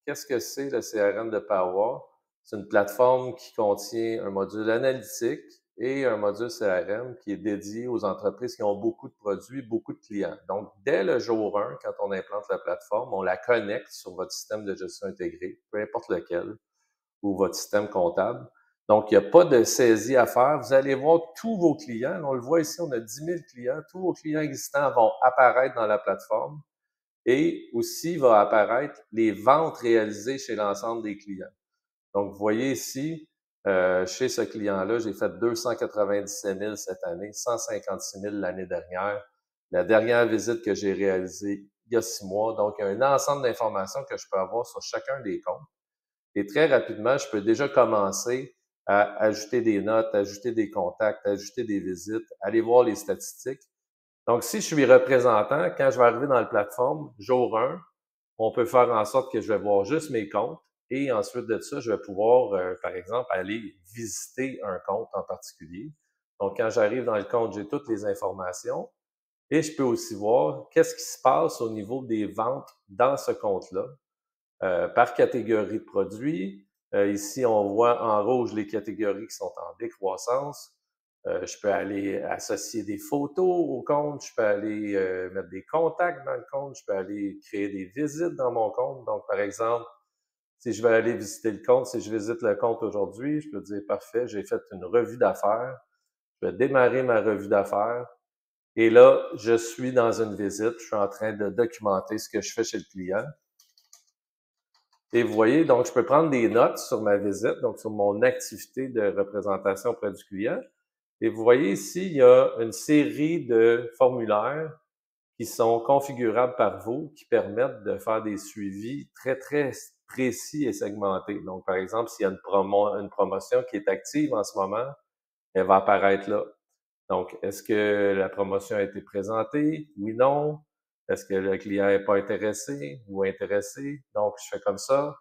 Qu'est-ce que c'est le CRM de Power? C'est une plateforme qui contient un module analytique et un module CRM qui est dédié aux entreprises qui ont beaucoup de produits, beaucoup de clients. Donc, dès le jour 1, quand on implante la plateforme, on la connecte sur votre système de gestion intégré, peu importe lequel, ou votre système comptable. Donc, il n'y a pas de saisie à faire. Vous allez voir tous vos clients. On le voit ici, on a 10 000 clients. Tous vos clients existants vont apparaître dans la plateforme. Et aussi va apparaître les ventes réalisées chez l'ensemble des clients. Donc, vous voyez ici, chez ce client-là, j'ai fait 297 000 cette année, 156 000 l'année dernière. La dernière visite que j'ai réalisée il y a 6 mois. Donc, il y a un ensemble d'informations que je peux avoir sur chacun des comptes. Et très rapidement, je peux déjà commencer à ajouter des notes, ajouter des contacts, ajouter des visites, aller voir les statistiques. Donc, si je suis représentant, quand je vais arriver dans la plateforme, jour 1, on peut faire en sorte que je vais voir juste mes comptes et ensuite de ça, je vais pouvoir, par exemple, aller visiter un compte en particulier. Donc, quand j'arrive dans le compte, j'ai toutes les informations et je peux aussi voir qu'est-ce qui se passe au niveau des ventes dans ce compte-là, par catégorie de produits. Ici, on voit en rouge les catégories qui sont en décroissance. Je peux aller associer des photos au compte, je peux aller mettre des contacts dans le compte, je peux aller créer des visites dans mon compte. Donc, par exemple, si je vais aller visiter le compte, si je visite le compte aujourd'hui, je peux dire, parfait, j'ai fait une revue d'affaires, je vais démarrer ma revue d'affaires. Et là, je suis dans une visite, je suis en train de documenter ce que je fais chez le client. Et vous voyez, donc, je peux prendre des notes sur ma visite, donc sur mon activité de représentation auprès du client. Et vous voyez ici, il y a une série de formulaires qui sont configurables par vous, qui permettent de faire des suivis très, très précis et segmentés. Donc, par exemple, s'il y a une promotion qui est active en ce moment, elle va apparaître là. Donc, est-ce que la promotion a été présentée? Oui, non. Est-ce que le client n'est pas intéressé ou intéressé? Donc, je fais comme ça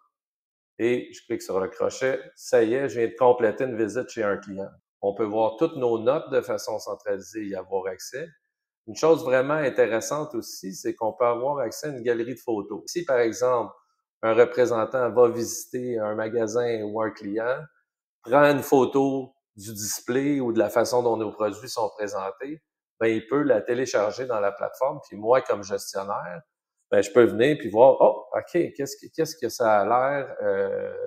et je clique sur le crochet. Ça y est, je viens de compléter une visite chez un client. On peut voir toutes nos notes de façon centralisée et y avoir accès. Une chose vraiment intéressante aussi, c'est qu'on peut avoir accès à une galerie de photos. Si, par exemple, un représentant va visiter un magasin ou un client, prend une photo du display ou de la façon dont nos produits sont présentés, ben, il peut la télécharger dans la plateforme. Puis moi, comme gestionnaire, ben, je peux venir puis voir, oh, OK, qu'est-ce que ça a l'air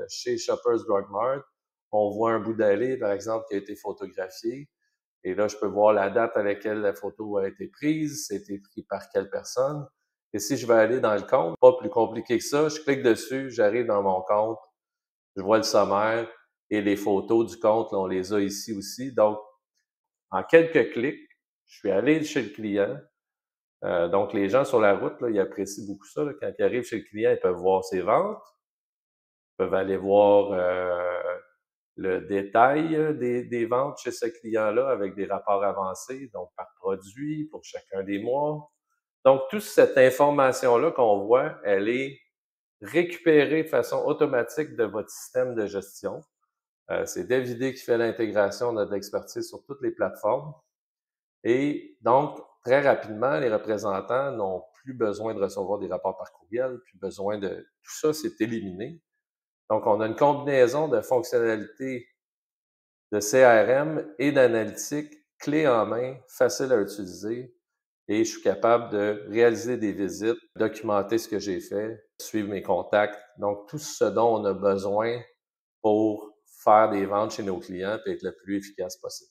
chez Shoppers Drug Mart? On voit un bout d'allée, par exemple, qui a été photographié. Et là, je peux voir la date à laquelle la photo a été prise, c'était pris par quelle personne. Et si je vais aller dans le compte, pas plus compliqué que ça, je clique dessus, j'arrive dans mon compte, je vois le sommaire et les photos du compte, là, on les a ici aussi. Donc, en quelques clics, je suis allé chez le client. Donc, les gens sur la route, là, ils apprécient beaucoup ça. Là. Quand ils arrivent chez le client, ils peuvent voir ses ventes, ils peuvent aller voir le détail des ventes chez ce client-là avec des rapports avancés, donc par produit pour chacun des mois. Donc, toute cette information-là qu'on voit, elle est récupérée de façon automatique de votre système de gestion. C'est Davidé qui fait l'intégration de notre expertise sur toutes les plateformes. Et donc, très rapidement, les représentants n'ont plus besoin de recevoir des rapports par courriel, plus besoin de... Tout ça, c'est éliminé. Donc, on a une combinaison de fonctionnalités de CRM et d'analytique clé en main, facile à utiliser. Et je suis capable de réaliser des visites, documenter ce que j'ai fait, suivre mes contacts. Donc, tout ce dont on a besoin pour faire des ventes chez nos clients et être le plus efficace possible.